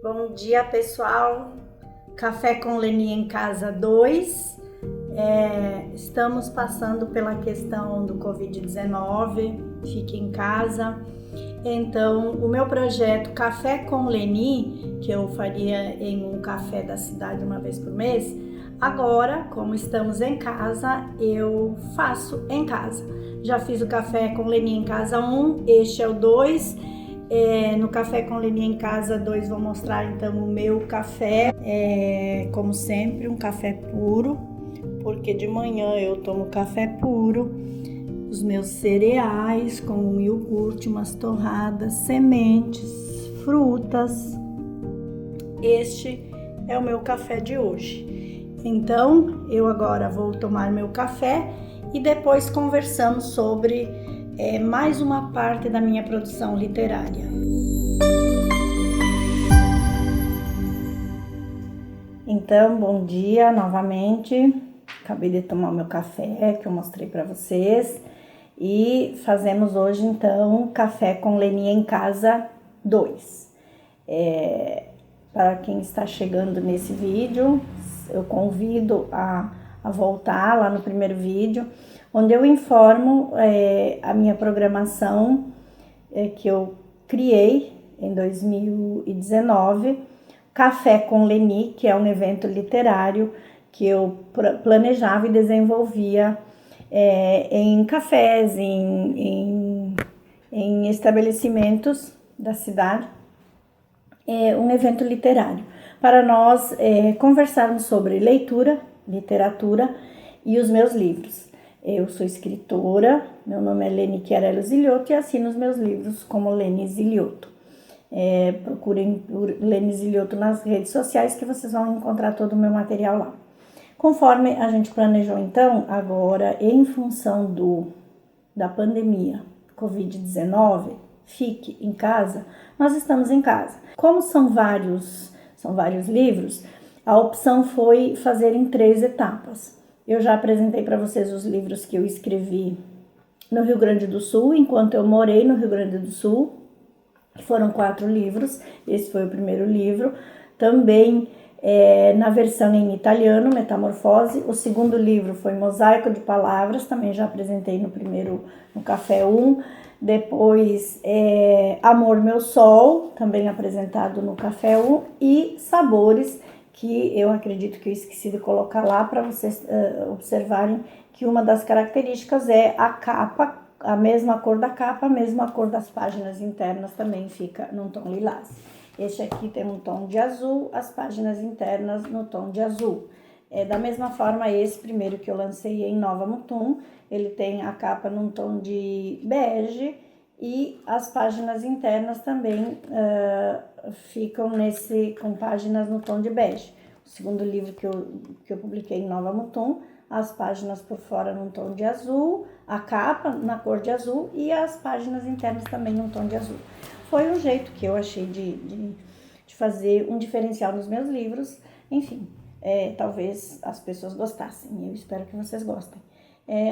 Bom dia, pessoal. Café com Leni em Casa 2. Estamos passando pela questão do Covid-19, fique em casa. Então, o meu projeto Café com Leni, que eu faria em um café da cidade uma vez por mês, agora, como estamos em casa, eu faço em casa. Já fiz o Café com Leni em Casa 1, este é o 2. No Café com Leni em Casa 2 vou mostrar então o meu café, como sempre, um café puro, porque de manhã eu tomo café puro, os meus cereais com um iogurte, umas torradas, sementes, frutas. Este é o meu café de hoje. Então, eu agora vou tomar meu café e depois conversamos sobre mais uma parte da minha produção literária. Então, bom dia novamente. Acabei de tomar o meu café que eu mostrei para vocês e fazemos hoje então Café com Leni em Casa 2. Para quem está chegando nesse vídeo, eu convido a voltar lá no primeiro vídeo, onde eu informo a minha programação que eu criei em 2019, Café com Leni, que é um evento literário que eu planejava e desenvolvia em cafés, em estabelecimentos da cidade, um evento literário, para nós conversarmos sobre leitura, literatura e os meus livros. Eu sou escritora, meu nome é Leni Chiarello Ziliotto e assino os meus livros como Leni Ziliotto. Procurem por Leni Ziliotto nas redes sociais que vocês vão encontrar todo o meu material lá. Conforme a gente planejou então, agora em função da pandemia Covid-19, fique em casa, nós estamos em casa. Como são vários livros, a opção foi fazer em 3 etapas. Eu já apresentei para vocês os livros que eu escrevi no Rio Grande do Sul, enquanto eu morei no Rio Grande do Sul. Foram 4 livros, esse foi o primeiro livro. Também na versão em italiano, Metamorfose. O segundo livro foi Mosaico de Palavras, também já apresentei no Café 1. Depois, Amor Meu Sol, também apresentado no Café 1. E Sabores, que eu acredito que eu esqueci de colocar lá para vocês observarem que uma das características é a capa, a mesma cor da capa, a mesma cor das páginas internas também fica num tom lilás. Este aqui tem um tom de azul, as páginas internas no tom de azul. Da mesma forma, esse primeiro que eu lancei em Nova Mutum, ele tem a capa num tom de bege e as páginas internas também ficam com páginas no tom de bege. O segundo livro que eu publiquei em Nova Mutum, as páginas por fora num tom de azul, a capa na cor de azul e as páginas internas também num tom de azul. Foi um jeito que eu achei de fazer um diferencial nos meus livros. Enfim, talvez as pessoas gostassem, eu espero que vocês gostem.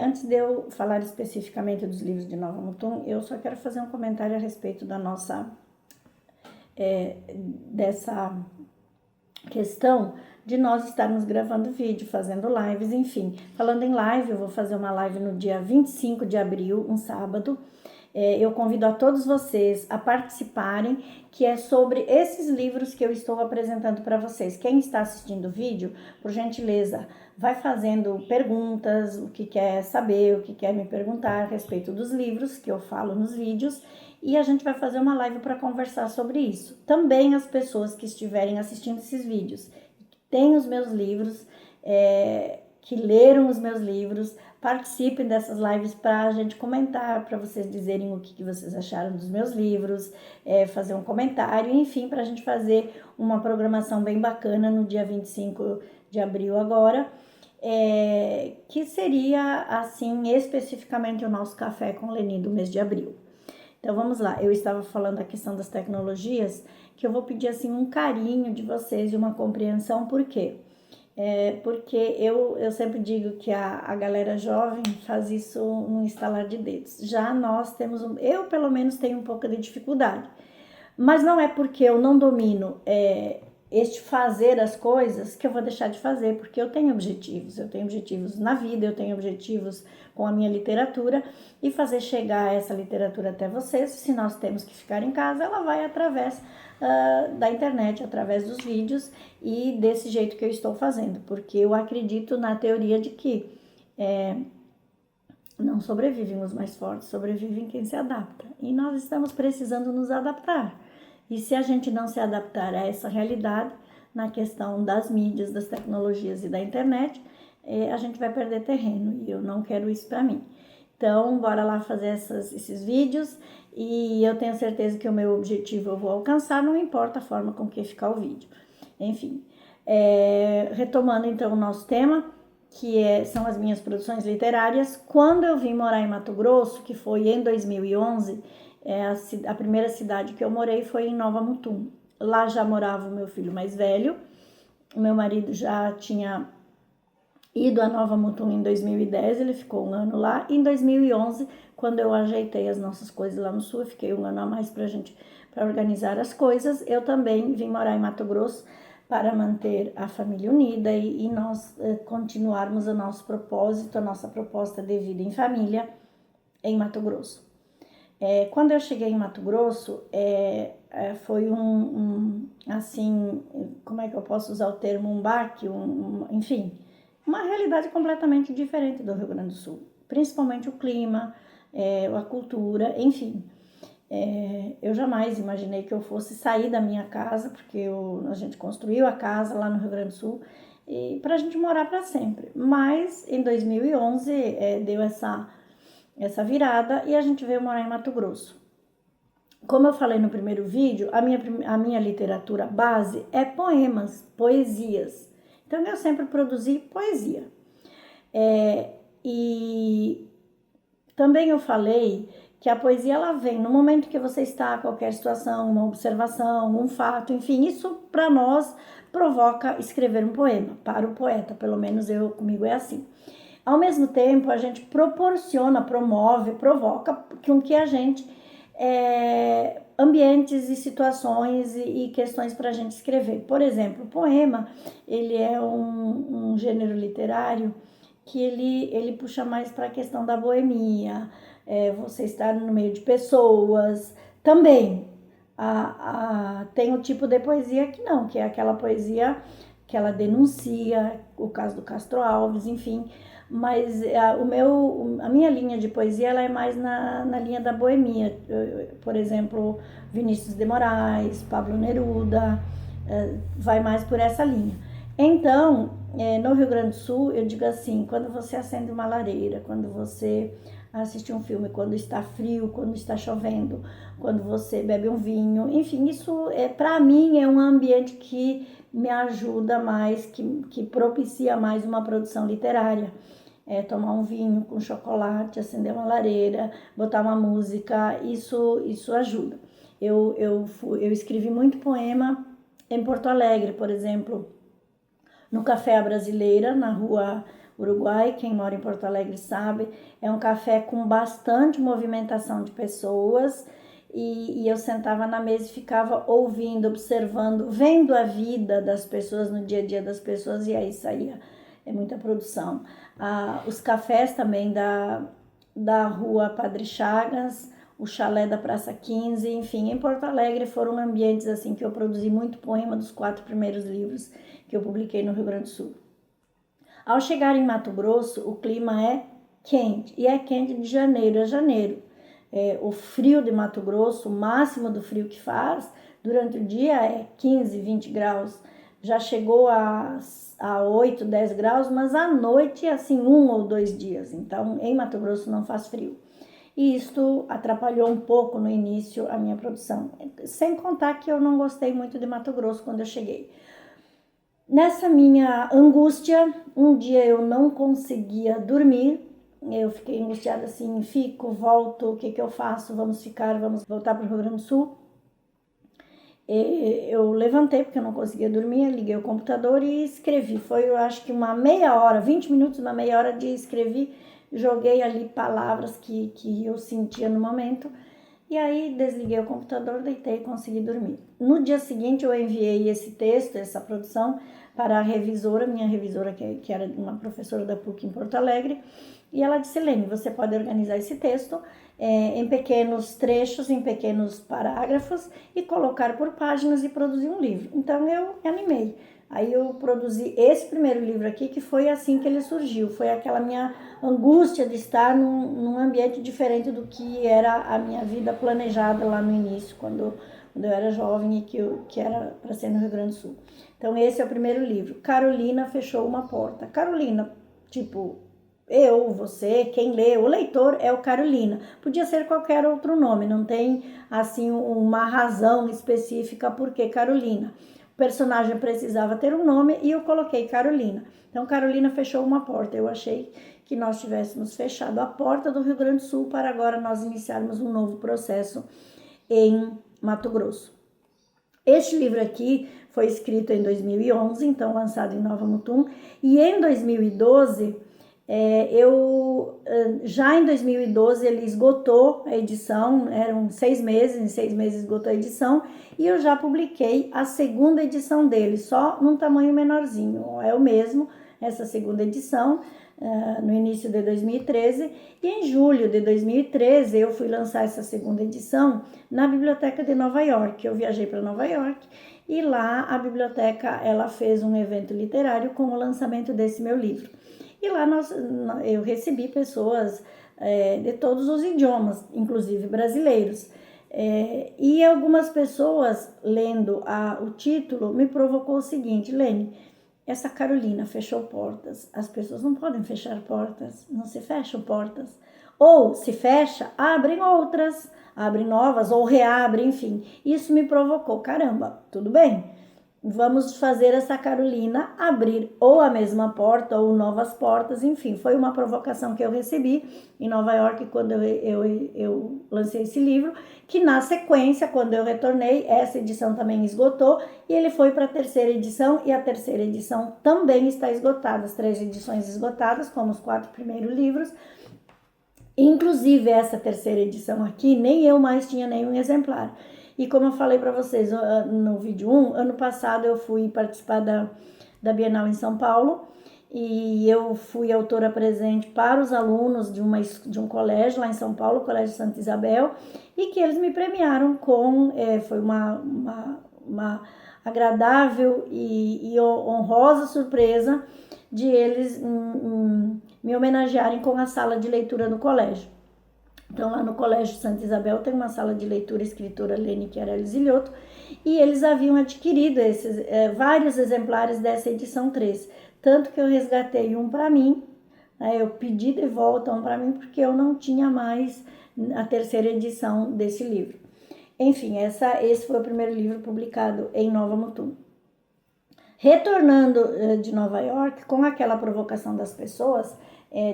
Antes de eu falar especificamente dos livros de Nova Mutum, eu só quero fazer um comentário a respeito dessa questão de nós estarmos gravando vídeo, fazendo lives, enfim. Falando em live, eu vou fazer uma live no dia 25 de abril, um sábado. Eu convido a todos vocês a participarem, que é sobre esses livros que eu estou apresentando para vocês. Quem está assistindo o vídeo, por gentileza, vai fazendo perguntas, o que quer saber, o que quer me perguntar a respeito dos livros que eu falo nos vídeos, e a gente vai fazer uma live para conversar sobre isso. Também as pessoas que estiverem assistindo esses vídeos, têm os meus livros, que leram os meus livros, participem dessas lives para a gente comentar, para vocês dizerem o que vocês acharam dos meus livros, fazer um comentário, enfim, para a gente fazer uma programação bem bacana no dia 25 de abril agora, que seria, assim, especificamente o nosso Café com Leni do mês de abril. Então, vamos lá. Eu estava falando da questão das tecnologias, que eu vou pedir, assim, um carinho de vocês e uma compreensão, por quê? Porque eu sempre digo que a galera jovem faz isso num estalar de dedos. Já nós temos, eu pelo menos tenho um pouco de dificuldade, Mas não é porque eu não domino este fazer as coisas que eu vou deixar de fazer, porque eu tenho objetivos na vida, eu tenho objetivos com a minha literatura, e fazer chegar essa literatura até vocês. Se nós temos que ficar em casa, ela vai através da internet, através dos vídeos, e desse jeito que eu estou fazendo, porque eu acredito na teoria de que não sobrevivem os mais fortes, sobrevivem quem se adapta, e nós estamos precisando nos adaptar. E se a gente não se adaptar a essa realidade, na questão das mídias, das tecnologias e da internet, a gente vai perder terreno, e eu não quero isso para mim. Então, bora lá fazer esses vídeos, e eu tenho certeza que o meu objetivo eu vou alcançar, não importa a forma com que ficar o vídeo. Enfim, retomando então o nosso tema, que são as minhas produções literárias. Quando eu vim morar em Mato Grosso, que foi em 2011, a primeira cidade que eu morei foi em Nova Mutum. Lá já morava o meu filho mais velho, o meu marido já tinha ido a Nova Mutum em 2010, ele ficou um ano lá. Em 2011, quando eu ajeitei as nossas coisas lá no sul, eu fiquei um ano a mais para organizar as coisas. Eu também vim morar em Mato Grosso para manter a família unida e nós continuarmos o nosso propósito, a nossa proposta de vida em família em Mato Grosso. Quando eu cheguei em Mato Grosso, foi assim, como é que eu posso usar o termo, um baque, enfim, uma realidade completamente diferente do Rio Grande do Sul, principalmente o clima, a cultura, enfim. Eu jamais imaginei que eu fosse sair da minha casa, porque a gente construiu a casa lá no Rio Grande do Sul, e para a gente morar para sempre. Mas em 2011 deu essa virada e a gente veio morar em Mato Grosso. Como eu falei no primeiro vídeo, a minha literatura base é poemas, poesias. Então eu sempre produzi poesia. E também eu falei que a poesia ela vem no momento que você está a qualquer situação, uma observação, um fato, enfim, isso para nós provoca escrever um poema, para o poeta, pelo menos comigo é assim. Ao mesmo tempo, a gente proporciona, promove, provoca com que a gente ambientes e situações e questões para a gente escrever. Por exemplo, o poema, ele é um gênero literário que ele puxa mais para a questão da boemia, você estar no meio de pessoas. Também tem o tipo de poesia que não, que é aquela poesia que ela denuncia, o caso do Castro Alves, enfim. Mas a minha linha de poesia ela é mais na linha da boemia. Por exemplo, Vinícius de Moraes, Pablo Neruda, vai mais por essa linha. Então, no Rio Grande do Sul, eu digo assim, quando você acende uma lareira, quando você assiste um filme, quando está frio, quando está chovendo, quando você bebe um vinho, enfim, isso para mim é um ambiente que me ajuda mais, que propicia mais uma produção literária. Tomar um vinho com chocolate, acender uma lareira, botar uma música, isso ajuda. Eu escrevi muito poema em Porto Alegre, por exemplo, no Café à Brasileira, na Rua Uruguai. Quem mora em Porto Alegre sabe, é um café com bastante movimentação de pessoas, e eu sentava na mesa e ficava ouvindo, observando, vendo a vida das pessoas, no dia a dia das pessoas, e aí saía muita produção. Os cafés também da Rua Padre Chagas, o chalé da Praça 15, enfim, em Porto Alegre foram ambientes assim que eu produzi muito poema dos 4 primeiros livros que eu publiquei no Rio Grande do Sul. Ao chegar em Mato Grosso, o clima é quente, e é quente de janeiro a janeiro. O frio de Mato Grosso, o máximo do frio que faz, durante o dia é 15, 20 graus. Já chegou a 8, 10 graus, mas à noite é assim 1 ou 2 dias. Então, em Mato Grosso não faz frio. E isto atrapalhou um pouco no início a minha produção. Sem contar que eu não gostei muito de Mato Grosso quando eu cheguei. Nessa minha angústia, um dia eu não conseguia dormir. Eu fiquei angustiada assim, fico, volto, o que eu faço? Vamos voltar para o Rio Grande do Sul. Eu levantei porque eu não conseguia dormir, liguei o computador e escrevi. Foi, eu acho que uma meia hora, 20 minutos, uma meia hora de escrever. Joguei ali palavras que eu sentia no momento E aí desliguei o computador, deitei e consegui dormir. No dia seguinte eu enviei esse texto, essa produção, para a revisora, minha revisora, que era uma professora da PUC em Porto Alegre, e ela disse: Lene, você pode organizar esse texto em pequenos trechos, em pequenos parágrafos, e colocar por páginas e produzir um livro. Então eu animei. Aí eu produzi esse primeiro livro aqui, que foi assim que ele surgiu. Foi aquela minha angústia de estar num ambiente diferente do que era a minha vida planejada lá no início, quando eu era jovem e que era para ser no Rio Grande do Sul. Então esse é o primeiro livro. Carolina fechou uma porta. Carolina, tipo, eu, você, quem lê, o leitor é o Carolina. Podia ser qualquer outro nome, não tem assim uma razão específica por que Carolina. O personagem precisava ter um nome e eu coloquei Carolina. Então Carolina fechou uma porta. Eu achei que nós tivéssemos fechado a porta do Rio Grande do Sul para agora nós iniciarmos um novo processo em Mato Grosso. Este livro aqui foi escrito em 2011, então lançado em Nova Mutum, e em 2012, já em 2012 ele esgotou a edição, eram 6 meses, em 6 meses esgotou a edição, e eu já publiquei a segunda edição dele, só num tamanho menorzinho, é o mesmo, essa segunda edição, no início de 2013, e em julho de 2013 eu fui lançar essa segunda edição na Biblioteca de Nova York. Eu viajei para Nova York e lá a biblioteca ela fez um evento literário com o lançamento desse meu livro. E lá eu recebi pessoas de todos os idiomas, inclusive brasileiros. E algumas pessoas, lendo o título, me provocou o seguinte: Lene, essa Carolina fechou portas. As pessoas não podem fechar portas, não se fecham portas. Ou se fecha, abrem outras, abrem novas ou reabrem, enfim. Isso me provocou, caramba, tudo bem. Vamos fazer essa Carolina abrir ou a mesma porta ou novas portas, enfim. Foi uma provocação que eu recebi em Nova York quando eu lancei esse livro, que na sequência, quando eu retornei, essa edição também esgotou e ele foi para a terceira edição e a terceira edição também está esgotada. As 3 edições esgotadas, como os 4 primeiros livros. Inclusive essa terceira edição aqui, nem eu mais tinha nenhum exemplar. E como eu falei para vocês no vídeo 1, ano passado eu fui participar da Bienal em São Paulo e eu fui autora presente para os alunos de um colégio lá em São Paulo, o Colégio Santa Isabel, e que eles me premiaram foi uma agradável e honrosa surpresa de eles me homenagearem com a sala de leitura no colégio. Então, lá no Colégio Santa Isabel tem uma sala de leitura escritora Lene Chiarelli Zilhotto, e eles haviam adquirido vários exemplares dessa edição 3, tanto que eu resgatei um para mim, né, eu pedi de volta um para mim porque eu não tinha mais a terceira edição desse livro. Enfim, esse foi o primeiro livro publicado em Nova Mutum. Retornando de Nova York, com aquela provocação das pessoas,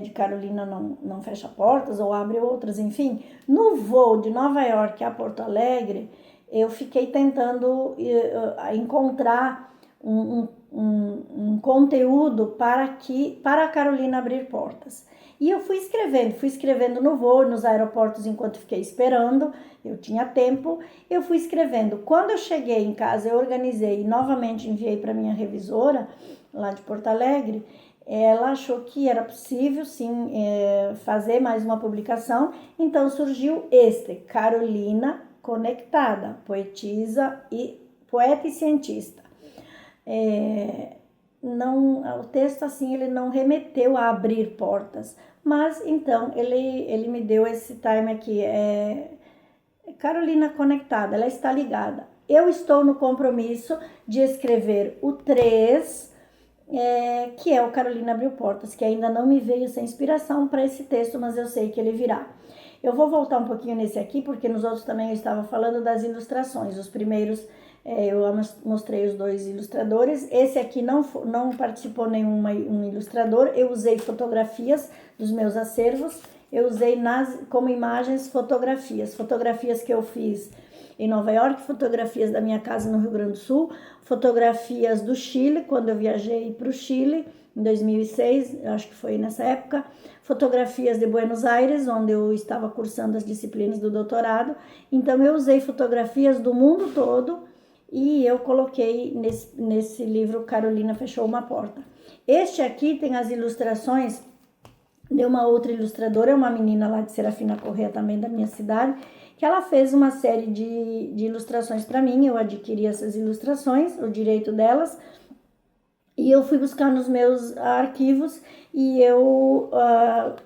de Carolina não fecha portas ou abre outras, enfim, no voo de Nova York a Porto Alegre, eu fiquei tentando encontrar um conteúdo para a Carolina abrir portas. E eu fui escrevendo no voo, nos aeroportos, enquanto fiquei esperando, eu tinha tempo, eu fui escrevendo. Quando eu cheguei em casa, eu organizei e novamente enviei para minha revisora, lá de Porto Alegre. Ela achou que era possível, sim, fazer mais uma publicação, então surgiu Carolina Conectada, poeta e cientista. O texto, assim, ele não remeteu a abrir portas, mas, então, ele me deu esse time aqui, Carolina Conectada, ela está ligada. Eu estou no compromisso de escrever o 3, que é o Carolina Abriu Portas, que ainda não me veio essa inspiração para esse texto, mas eu sei que ele virá. Eu vou voltar um pouquinho nesse aqui, porque nos outros também eu estava falando das ilustrações. Os primeiros, eu mostrei os 2 ilustradores. Esse aqui não participou um ilustrador. Eu usei fotografias dos meus acervos. Eu usei como imagens fotografias que eu fiz em Nova York, fotografias da minha casa no Rio Grande do Sul, fotografias do Chile, quando eu viajei para o Chile, em 2006, acho que foi nessa época, fotografias de Buenos Aires, onde eu estava cursando as disciplinas do doutorado. Então, eu usei fotografias do mundo todo e eu coloquei nesse livro Carolina Fechou uma Porta. Este aqui tem as ilustrações de uma outra ilustradora, uma menina lá de Serafina Corrêa, também da minha cidade, que ela fez uma série de ilustrações para mim. Eu adquiri essas ilustrações, o direito delas, e eu fui buscar nos meus arquivos e eu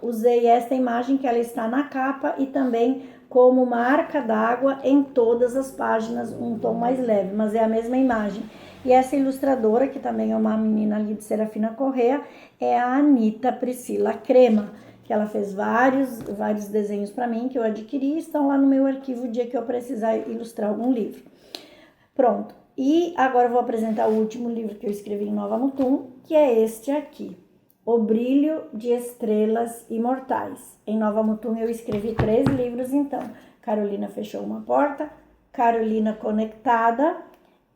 usei esta imagem, que ela está na capa e também como marca d'água em todas as páginas, um tom mais leve, mas é a mesma imagem. E essa ilustradora, que também é uma menina ali de Serafina Corrêa, é a Anita Priscila Crema, que ela fez vários desenhos para mim, que eu adquiri e estão lá no meu arquivo o dia que eu precisar ilustrar algum livro. Pronto. E agora eu vou apresentar o último livro que eu escrevi em Nova Mutum, que é este aqui, O Brilho de Estrelas Imortais. Em Nova Mutum eu escrevi 3 livros, então. Carolina Fechou uma Porta, Carolina Conectada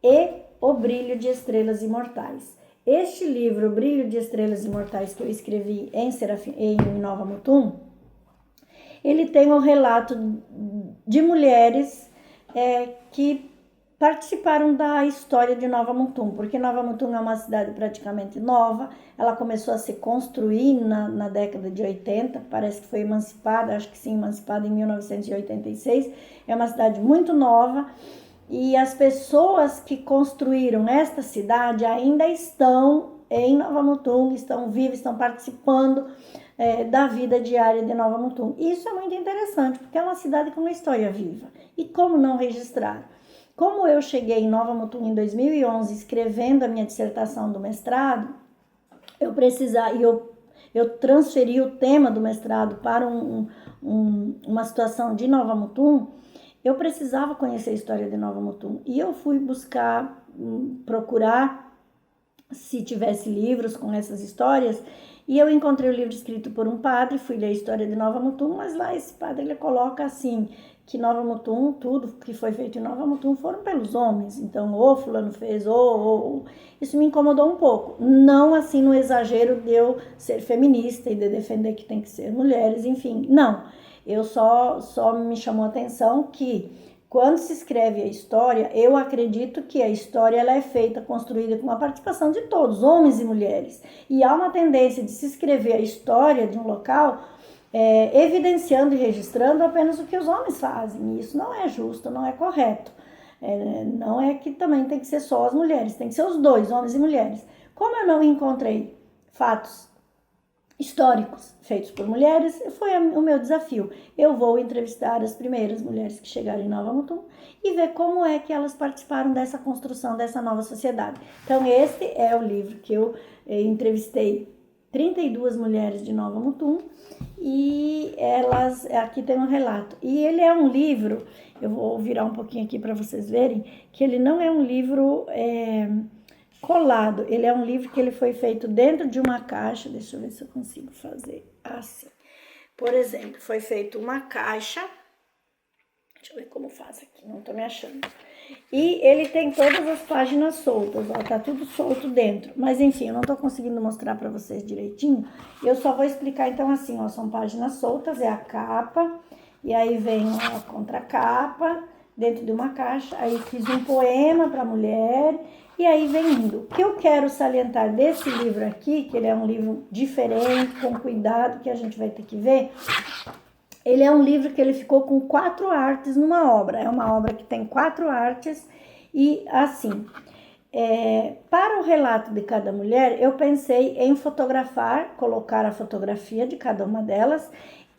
e O Brilho de Estrelas Imortais. Este livro, O Brilho de Estrelas Imortais, que eu escrevi em Nova Mutum, ele tem um relato de mulheres que participaram da história de Nova Mutum, porque Nova Mutum é uma cidade praticamente nova, ela começou a se construir na década de 80, parece que foi emancipada, acho que sim, emancipada em 1986, é uma cidade muito nova, e as pessoas que construíram esta cidade ainda estão em Nova Mutum, estão vivas, estão participando da vida diária de Nova Mutum. Isso é muito interessante, porque é uma cidade com uma história viva, e como não registrar? Como eu cheguei em Nova Mutum em 2011, escrevendo a minha dissertação do mestrado, eu transferi o tema do mestrado para uma situação de Nova Mutum, eu precisava conhecer a história de Nova Mutum. E eu fui buscar, procurar se tivesse livros com essas histórias, e eu encontrei o livro escrito por um padre, fui ler a história de Nova Mutum, mas lá esse padre ele coloca assim, que Nova Mutum, tudo que foi feito em Nova Mutum foram pelos homens, então ou fulano fez, isso me incomodou um pouco, não assim no exagero de eu ser feminista e de defender que tem que ser mulheres, enfim, não, eu só me chamou a atenção que quando se escreve a história, eu acredito que a história ela é feita, construída com a participação de todos, homens e mulheres, e há uma tendência de se escrever a história de um local evidenciando e registrando apenas o que os homens fazem. E isso não é justo, não é correto. Não é que também tem que ser só as mulheres, tem que ser os dois, homens e mulheres. Como eu não encontrei fatos históricos feitos por mulheres, foi o meu desafio. Eu vou entrevistar as primeiras mulheres que chegaram em Nova Mutum e ver como é que elas participaram dessa construção dessa nova sociedade. Então, este é o livro que eu entrevistei 32 mulheres de Nova Mutum e elas, aqui tem um relato. E ele é um livro, eu vou virar um pouquinho aqui para vocês verem, que ele não é um livro colado, ele é um livro que ele foi feito dentro de uma caixa, deixa eu ver se eu consigo fazer assim. Por exemplo, foi feito uma caixa, deixa eu ver como faz aqui, não tô me achando. E ele tem todas as páginas soltas, ó, tá tudo solto dentro. Mas enfim, eu não tô conseguindo mostrar para vocês direitinho. Eu só vou explicar então assim, ó, são páginas soltas, é a capa, e aí vem a contracapa dentro de uma caixa. Aí fiz um poema para mulher, e aí vem indo. O que eu quero salientar desse livro aqui, que ele é um livro diferente, com cuidado, que a gente vai ter que ver. Ele é um livro que ele ficou com 4 artes numa obra. É uma obra que tem 4 artes e assim, para o relato de cada mulher, eu pensei em fotografar, colocar a fotografia de cada uma delas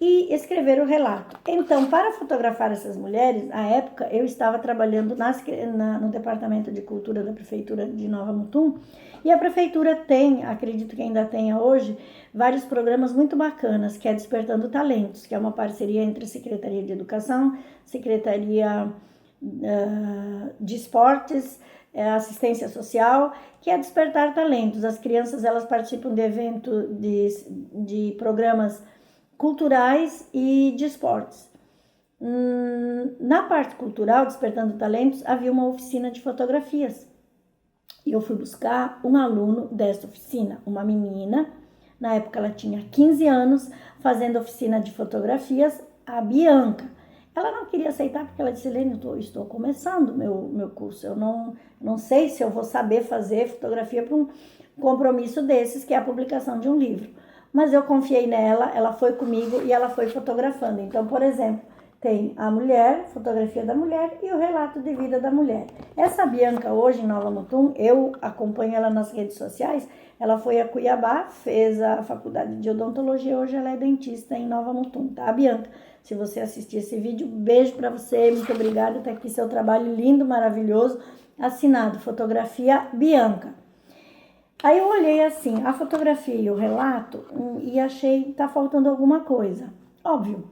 e escrever o relato. Então, para fotografar essas mulheres, na época, eu estava trabalhando no Departamento de Cultura da Prefeitura de Nova Mutum, e a Prefeitura tem, acredito que ainda tenha hoje, vários programas muito bacanas, que é Despertando Talentos, que é uma parceria entre a Secretaria de Educação, Secretaria de Esportes, Assistência Social, que é Despertar Talentos. As crianças, elas participam de eventos, de programas culturais e de esportes. Na parte cultural, Despertando Talentos, havia uma oficina de fotografias. E eu fui buscar um aluno dessa oficina, uma menina, na época ela tinha 15 anos, fazendo oficina de fotografias, a Bianca. Ela não queria aceitar porque ela disse, Helene, eu estou começando meu curso, eu não sei se eu vou saber fazer fotografia para um compromisso desses, que é a publicação de um livro. Mas eu confiei nela, ela foi comigo e ela foi fotografando. Então, por exemplo, tem a mulher, fotografia da mulher e o relato de vida da mulher. Essa Bianca hoje em Nova Mutum, eu acompanho ela nas redes sociais, ela foi a Cuiabá, fez a faculdade de odontologia, hoje ela é dentista em Nova Mutum, tá, Bianca? Se você assistir esse vídeo, beijo pra você, muito obrigada, tá aqui seu trabalho lindo, maravilhoso, assinado, fotografia Bianca. Aí eu olhei assim, a fotografia e o relato e achei que tá faltando alguma coisa. Óbvio,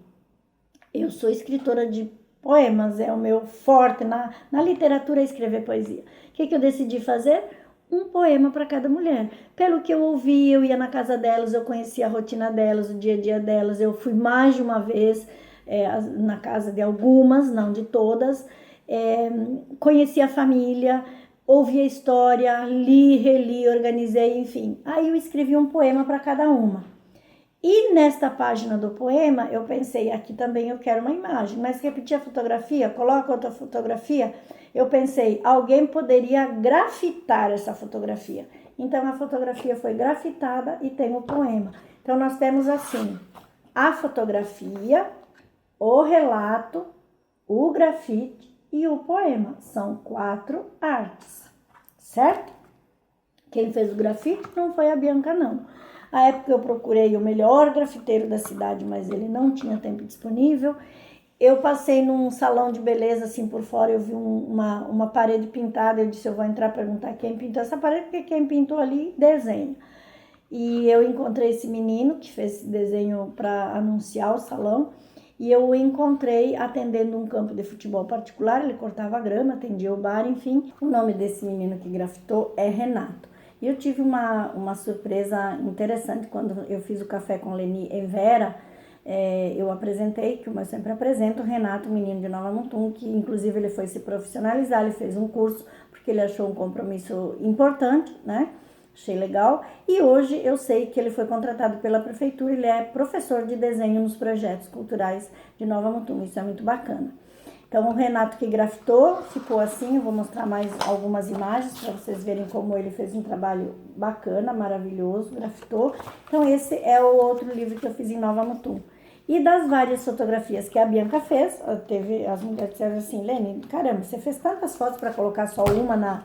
eu sou escritora de poemas, é o meu forte na literatura é escrever poesia. O que eu decidi fazer? Um poema para cada mulher. Pelo que eu ouvi, eu ia na casa delas, eu conhecia a rotina delas, o dia a dia delas. Eu fui mais de uma vez na casa de algumas, não de todas. Conheci a família, ouvi a história, li, reli, organizei, enfim. Aí eu escrevi um poema para cada uma. E nesta página do poema, eu pensei, aqui também eu quero uma imagem, mas repetir a fotografia, coloca outra fotografia. Eu pensei, alguém poderia grafitar essa fotografia. Então, a fotografia foi grafitada e tem o poema. Então, nós temos assim, a fotografia, o relato, o grafite e o poema. São 4 artes, certo? Quem fez o grafite não foi a Bianca, não. A época eu procurei o melhor grafiteiro da cidade, mas ele não tinha tempo disponível. Eu passei num salão de beleza, assim, por fora, eu vi uma parede pintada, eu disse, eu vou entrar perguntar quem pintou essa parede, porque quem pintou ali desenha. E eu encontrei esse menino que fez esse desenho para anunciar o salão, e eu o encontrei atendendo um campo de futebol particular, ele cortava grama, atendia o bar, enfim. O nome desse menino que grafitou é Renato. E eu tive uma surpresa interessante quando eu fiz o Café com Leni em Vera. Eu apresentei, que eu sempre apresento, o Renato, menino de Nova Mutum, que inclusive ele foi se profissionalizar, ele fez um curso porque ele achou um compromisso importante, né? Achei legal. E hoje eu sei que ele foi contratado pela prefeitura, ele é professor de desenho nos projetos culturais de Nova Mutum, isso é muito bacana. Então, o Renato que grafitou, ficou assim, eu vou mostrar mais algumas imagens para vocês verem como ele fez um trabalho bacana, maravilhoso, grafitou. Então, esse é o outro livro que eu fiz em Nova Mutum. E das várias fotografias que a Bianca fez, teve as mulheres disseram assim, Lene, caramba, você fez tantas fotos para colocar só uma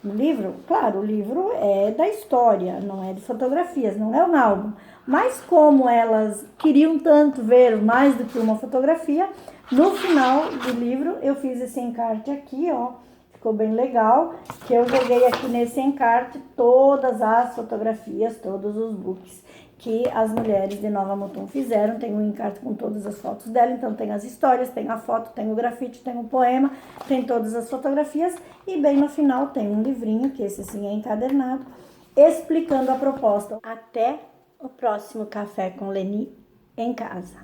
no livro? Claro, o livro é da história, não é de fotografias, não é um álbum. Mas como elas queriam tanto ver mais do que uma fotografia, no final do livro eu fiz esse encarte aqui, ó, ficou bem legal, que eu joguei aqui nesse encarte todas as fotografias, todos os books que as mulheres de Nova Mutum fizeram. Tem um encarte com todas as fotos dela, então tem as histórias, tem a foto, tem o grafite, tem o poema, tem todas as fotografias e bem no final tem um livrinho, que esse sim é encadernado, explicando a proposta. Até o próximo Café com Leni em casa.